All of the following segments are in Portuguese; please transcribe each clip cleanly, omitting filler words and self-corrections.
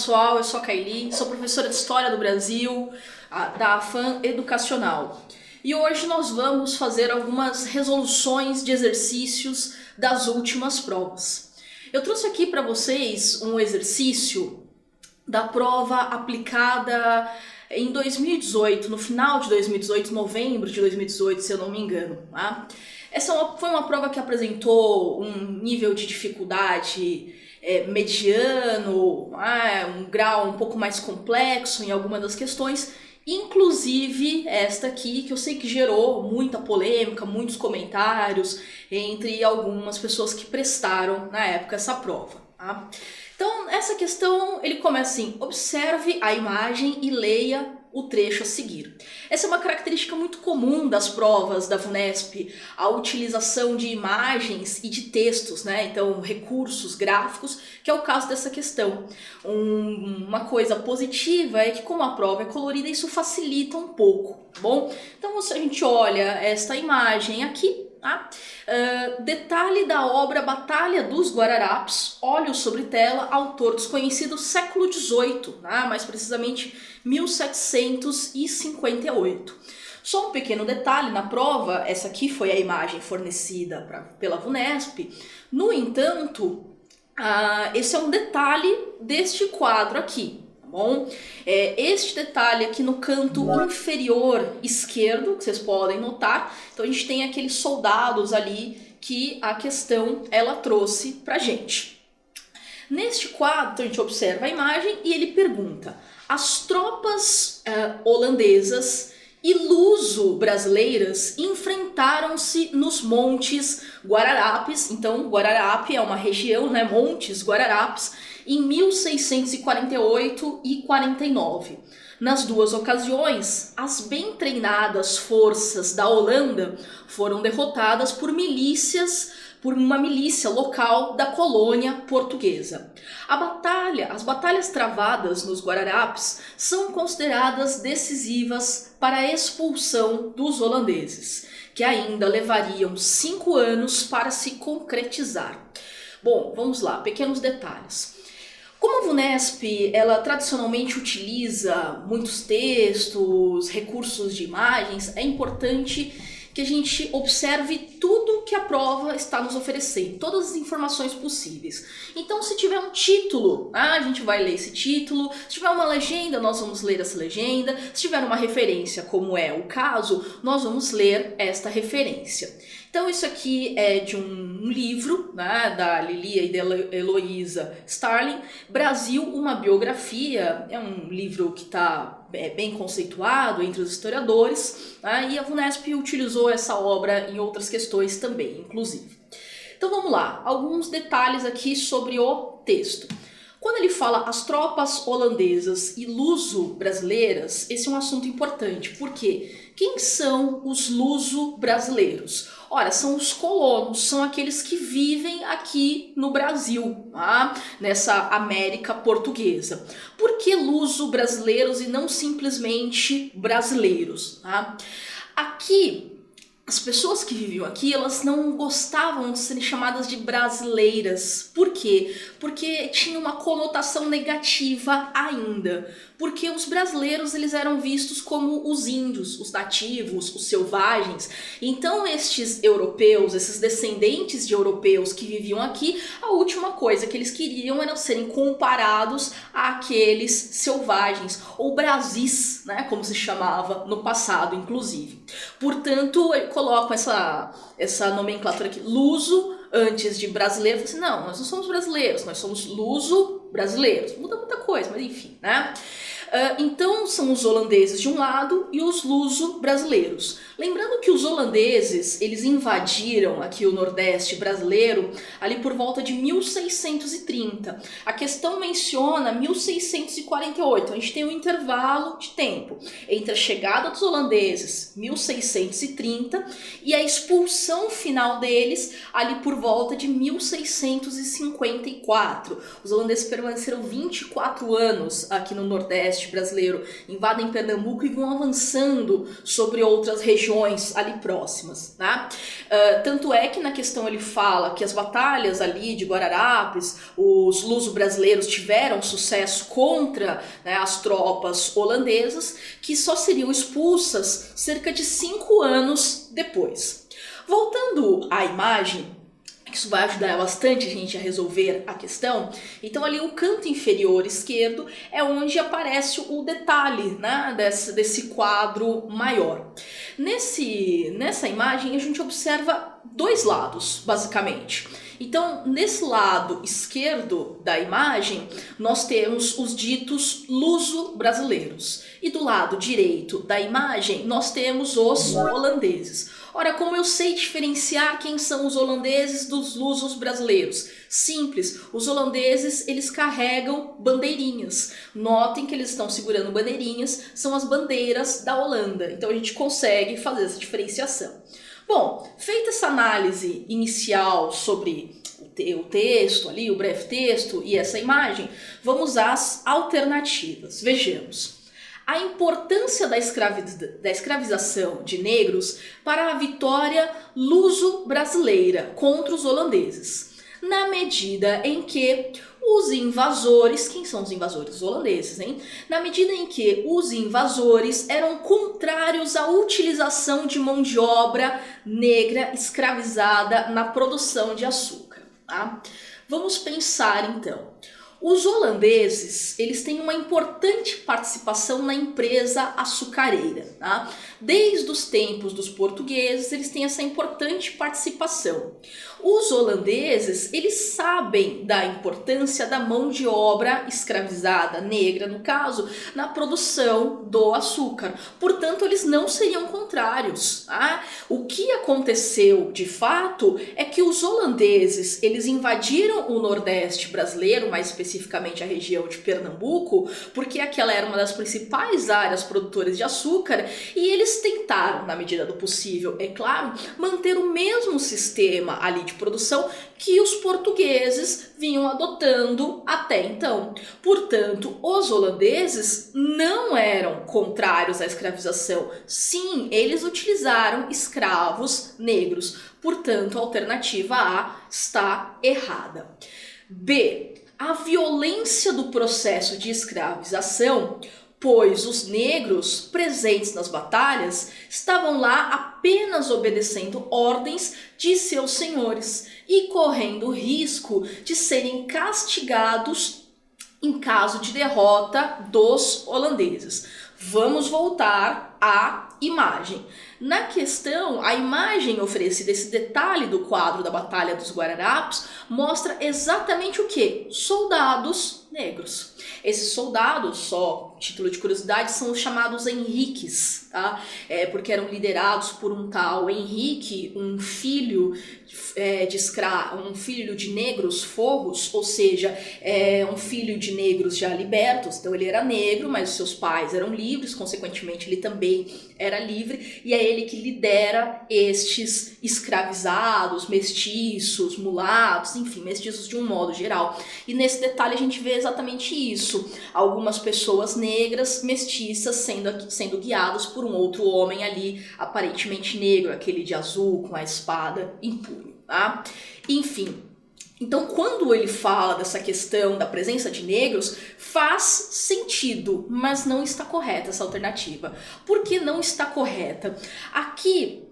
pessoal, eu sou a Kaili, sou professora de História do Brasil, da AFAM Educacional. E hoje nós vamos fazer algumas resoluções de exercícios das últimas provas. Eu trouxe aqui para vocês um exercício da prova aplicada em 2018, no final de 2018, novembro de 2018, se eu não me engano. Tá? Foi uma prova que apresentou um nível de dificuldade mediano, um grau um pouco mais complexo em alguma das questões, inclusive esta aqui, que eu sei que gerou muita polêmica, muitos comentários entre algumas pessoas que prestaram na época essa prova. Tá? Então, essa questão, ele começa assim: observe a imagem e leia o trecho a seguir. Essa é uma característica muito comum das provas da VUNESP, a utilização de imagens e de textos, né? Então, recursos gráficos, que é o caso dessa questão. Uma coisa positiva é que, como a prova é colorida, isso facilita um pouco, tá bom? Então, se a gente olha esta imagem aqui, detalhe da obra Batalha dos Guararapes, óleo sobre tela, autor desconhecido, século XVIII, mais precisamente 1758. Só um pequeno detalhe na prova, essa aqui foi a imagem fornecida pela VUNESP. No entanto, esse é um detalhe deste quadro aqui. Bom, este detalhe aqui no canto inferior esquerdo, que vocês podem notar, então a gente tem aqueles soldados ali que a questão ela trouxe pra gente. Neste quadro a gente observa a imagem e ele pergunta: as tropas holandesas e luso-brasileiras enfrentaram-se nos Montes Guararapes. Então, Guararape é uma região, né? Montes Guararapes, em 1648 e 49. Nas duas ocasiões, as bem treinadas forças da Holanda foram derrotadas por uma milícia local da colônia portuguesa. As batalhas travadas nos Guararapes são consideradas decisivas para a expulsão dos holandeses, que ainda levariam 5 anos para se concretizar. Bom, vamos lá, pequenos detalhes. Como a VUNESP, ela tradicionalmente utiliza muitos textos, recursos de imagens, é importante que a gente observe tudo que a prova está nos oferecendo, todas as informações possíveis. Então, se tiver um título, a gente vai ler esse título. Se tiver uma legenda, nós vamos ler essa legenda. Se tiver uma referência, como é o caso, nós vamos ler esta referência. Então, isso aqui é de um livro, da Lilia e da Heloísa Starling, Brasil, uma biografia. É um livro que está bem conceituado entre os historiadores, e a VUNESP utilizou essa obra em outras questões também, inclusive. Então vamos lá, alguns detalhes aqui sobre o texto. Quando ele fala as tropas holandesas e luso-brasileiras, esse é um assunto importante, porque quem são os luso-brasileiros? Ora, são os colonos, são aqueles que vivem aqui no Brasil, nessa América portuguesa. Por que luso-brasileiros e não simplesmente brasileiros? Aqui, as pessoas que viviam aqui, elas não gostavam de serem chamadas de brasileiras. Por quê? Porque tinha uma conotação negativa ainda. Porque os brasileiros, eles eram vistos como os índios, os nativos, os selvagens. Então estes europeus, esses descendentes de europeus que viviam aqui, a última coisa que eles queriam era serem comparados àqueles selvagens, ou brasis, como se chamava no passado, inclusive. Portanto, colocam essa nomenclatura aqui, luso, antes de brasileiro. Assim, não, nós não somos brasileiros, nós somos luso-brasileiros. Muda muita coisa, mas enfim, Então são os holandeses de um lado e os luso-brasileiros. Lembrando que os holandeses, eles invadiram aqui o Nordeste brasileiro ali por volta de 1630. A questão menciona 1648, a gente tem um intervalo de tempo entre a chegada dos holandeses, 1630, e a expulsão final deles ali por volta de 1654. Os holandeses permaneceram 24 anos aqui no Nordeste nordeste brasileiro, invadem Pernambuco e vão avançando sobre outras regiões ali próximas, né? Tanto é que na questão ele fala que as batalhas ali de Guararapes, os luso-brasileiros tiveram sucesso contra, né, as tropas holandesas, que só seriam expulsas cerca de 5 anos depois. Voltando à imagem, isso vai ajudar bastante a gente a resolver a questão. Então ali o canto inferior esquerdo é onde aparece o detalhe, né, desse quadro maior. Nessa imagem a gente observa dois lados, basicamente. Então, nesse lado esquerdo da imagem, nós temos os ditos luso-brasileiros. E do lado direito da imagem, nós temos os holandeses. Ora, como eu sei diferenciar quem são os holandeses dos lusos brasileiros? Simples, os holandeses, eles carregam bandeirinhas. Notem que eles estão segurando bandeirinhas, são as bandeiras da Holanda. Então a gente consegue fazer essa diferenciação. Bom, feita essa análise inicial sobre o texto ali, o breve texto e essa imagem, vamos às alternativas. Vejamos. A importância da escravização de negros para a vitória luso-brasileira contra os holandeses, na medida em que os invasores, quem são os invasores? Os holandeses, hein? Na medida em que os invasores eram contrários à utilização de mão de obra negra escravizada na produção de açúcar, tá? Vamos pensar então. Os holandeses, eles têm uma importante participação na empresa açucareira, tá? Desde os tempos dos portugueses, eles têm essa importante participação. Os holandeses, eles sabem da importância da mão de obra escravizada, negra no caso, na produção do açúcar. Portanto, eles não seriam contrários, tá? O que aconteceu de fato é que os holandeses, eles invadiram o Nordeste brasileiro, mais especificamente a região de Pernambuco, porque aquela era uma das principais áreas produtoras de açúcar, e eles tentaram, na medida do possível, é claro, manter o mesmo sistema ali de produção que os portugueses vinham adotando até então. Portanto, os holandeses não eram contrários à escravização. Sim, eles utilizaram escravos negros. Portanto, a alternativa A está errada. B. A violência do processo de escravização, pois os negros presentes nas batalhas estavam lá apenas obedecendo ordens de seus senhores e correndo o risco de serem castigados em caso de derrota dos holandeses. Vamos voltar à imagem. Na questão, a imagem oferecida, esse detalhe do quadro da Batalha dos Guararapes, mostra exatamente o que? Soldados negros. Esses soldados, só título de curiosidade, são os chamados Henriques, tá? Porque eram liderados por um tal Henrique, um filho um filho de negros forros, ou seja, um filho de negros já libertos. Então ele era negro, mas os seus pais eram livres, consequentemente ele também era livre, e é ele que lidera estes escravizados, mestiços, mulatos, enfim, mestiços de um modo geral. E nesse detalhe a gente vê exatamente isso, algumas pessoas negras, mestiças, sendo guiadas por um outro homem ali, aparentemente negro, aquele de azul com a espada em punho, tá? Enfim, então quando ele fala dessa questão da presença de negros, faz sentido, mas não está correta essa alternativa. Por que não está correta? Aqui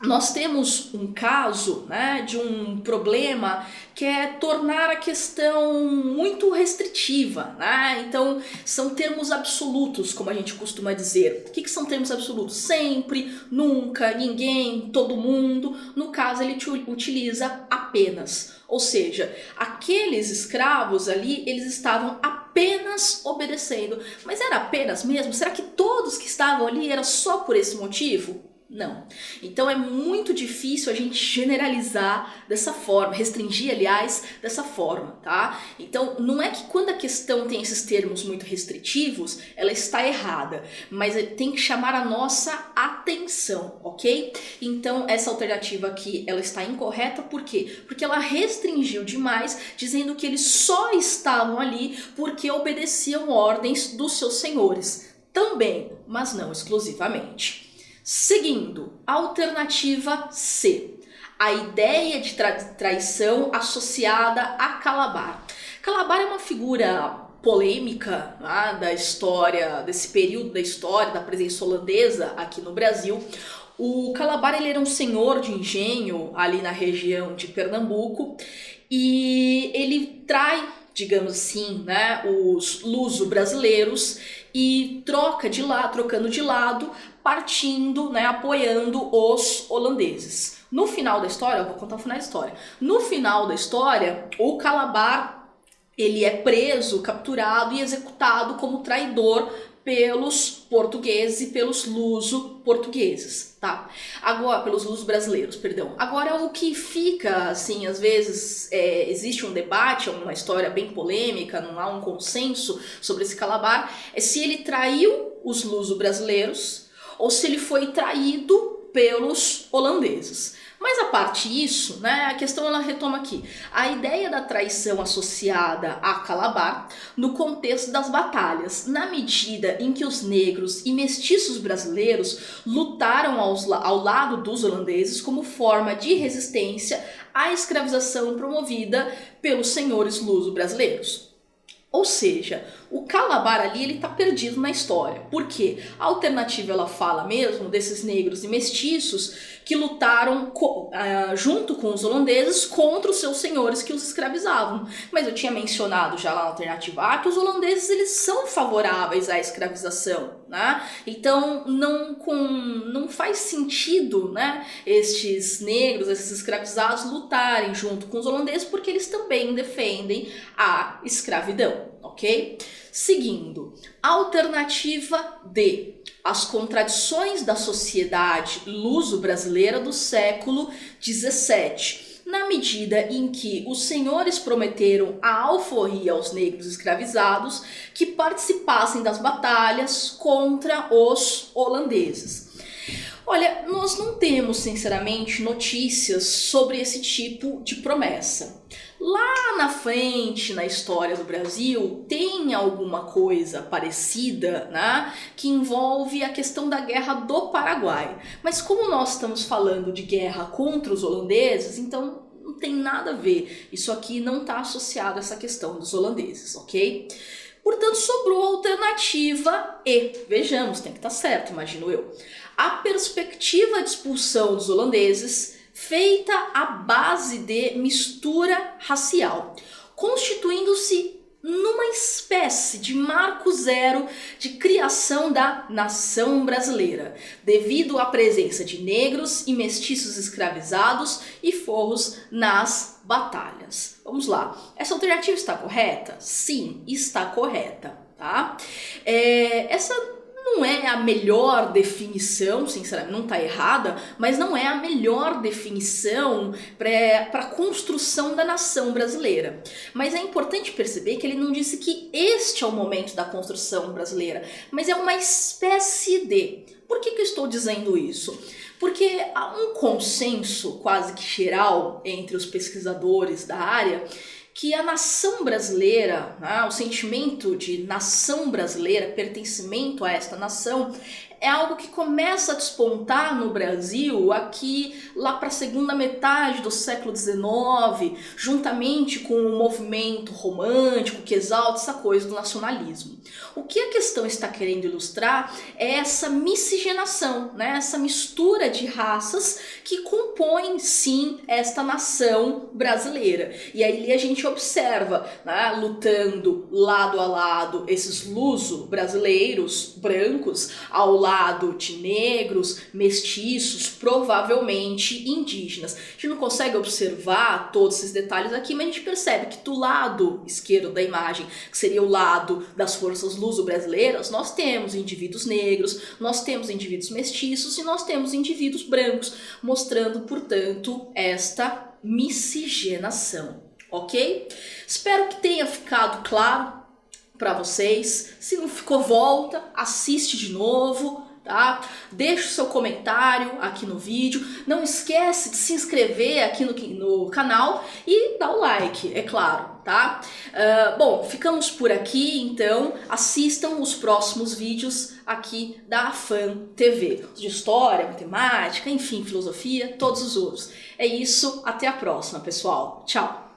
nós temos um caso, né, de um problema que é tornar a questão muito restritiva, né? Então são termos absolutos, como a gente costuma dizer. O que são termos absolutos? Sempre, nunca, ninguém, todo mundo. No caso ele utiliza apenas. Ou seja, aqueles escravos ali, eles estavam apenas obedecendo. Mas era apenas mesmo? Será que todos que estavam ali era só por esse motivo? Não. Então é muito difícil a gente generalizar dessa forma, restringir, aliás, dessa forma, tá? Então não é que quando a questão tem esses termos muito restritivos, ela está errada, mas tem que chamar a nossa atenção, ok? Então essa alternativa aqui, ela está incorreta, por quê? Porque ela restringiu demais, dizendo que eles só estavam ali porque obedeciam ordens dos seus senhores. Também, mas não exclusivamente. Seguindo, alternativa C, a ideia de traição associada a Calabar. Calabar é uma figura polêmica, né, da história, desse período da história da presença holandesa aqui no Brasil. O Calabar, ele era um senhor de engenho ali na região de Pernambuco e ele trai, digamos assim, né, os luso-brasileiros e trocando de lado, partindo, né, apoiando os holandeses. No final da história, eu vou contar o final da história. No final da história, o Calabar, ele é preso, capturado e executado como traidor pelos portugueses e pelos luso-portugueses, tá? Agora, pelos luso-brasileiros, perdão. Agora, o que fica, assim, às vezes, existe um debate, é uma história bem polêmica, não há um consenso sobre esse Calabar, é se ele traiu os luso-brasileiros ou se ele foi traído pelos holandeses. Mas a parte disso, né, a questão ela retoma aqui. A ideia da traição associada a Calabar no contexto das batalhas, na medida em que os negros e mestiços brasileiros lutaram ao lado dos holandeses como forma de resistência à escravização promovida pelos senhores luso-brasileiros. Ou seja, o Calabar ali, ele tá perdido na história. Por quê? A alternativa, ela fala mesmo desses negros e mestiços que lutaram junto com os holandeses contra os seus senhores que os escravizavam. Mas eu tinha mencionado já lá na alternativa A que os holandeses, eles são favoráveis à escravização, né? Então não faz sentido, né, estes negros, esses escravizados lutarem junto com os holandeses, porque eles também defendem a escravidão. Ok? Seguindo, alternativa D, as contradições da sociedade luso-brasileira do século XVII, na medida em que os senhores prometeram a alforria aos negros escravizados que participassem das batalhas contra os holandeses. Olha, nós não temos, sinceramente, notícias sobre esse tipo de promessa. Lá na frente, na história do Brasil, tem alguma coisa parecida, né, que envolve a questão da Guerra do Paraguai. Mas como nós estamos falando de guerra contra os holandeses, então não tem nada a ver. Isso aqui não está associado a essa questão dos holandeses, ok? Portanto, sobrou a alternativa E. Vejamos, tem que estar certo, imagino eu. A perspectiva de expulsão dos holandeses feita à base de mistura racial, constituindo-se numa espécie de marco zero de criação da nação brasileira, devido à presença de negros e mestiços escravizados e forros nas batalhas. Vamos lá, essa alternativa está correta? Sim, está correta, tá? Essa não é a melhor definição, sinceramente, não está errada, mas não é a melhor definição para a construção da nação brasileira. Mas é importante perceber que ele não disse que este é o momento da construção brasileira, mas é uma espécie de... Por que eu estou dizendo isso? Porque há um consenso quase que geral entre os pesquisadores da área que a nação brasileira, né, o sentimento de nação brasileira, pertencimento a esta nação, é algo que começa a despontar no Brasil aqui lá para a segunda metade do século XIX, juntamente com o movimento romântico que exalta essa coisa do nacionalismo. O que a questão está querendo ilustrar é essa miscigenação, né? Essa mistura de raças que compõem sim esta nação brasileira. E aí a gente observa, né, lutando lado a lado esses luso-brasileiros brancos ao lado lado de negros, mestiços, provavelmente indígenas. A gente não consegue observar todos esses detalhes aqui, mas a gente percebe que do lado esquerdo da imagem, que seria o lado das forças luso-brasileiras, nós temos indivíduos negros, nós temos indivíduos mestiços e nós temos indivíduos brancos, mostrando, portanto, esta miscigenação, ok? Espero que tenha ficado claro para vocês. Se não ficou, volta, assiste de novo, tá? Deixa o seu comentário aqui no vídeo. Não esquece de se inscrever aqui no canal e dar o like, é claro, tá? Bom, ficamos por aqui, então assistam os próximos vídeos aqui da Afam TV. De história, matemática, enfim, filosofia, todos os outros. É isso, até a próxima, pessoal. Tchau!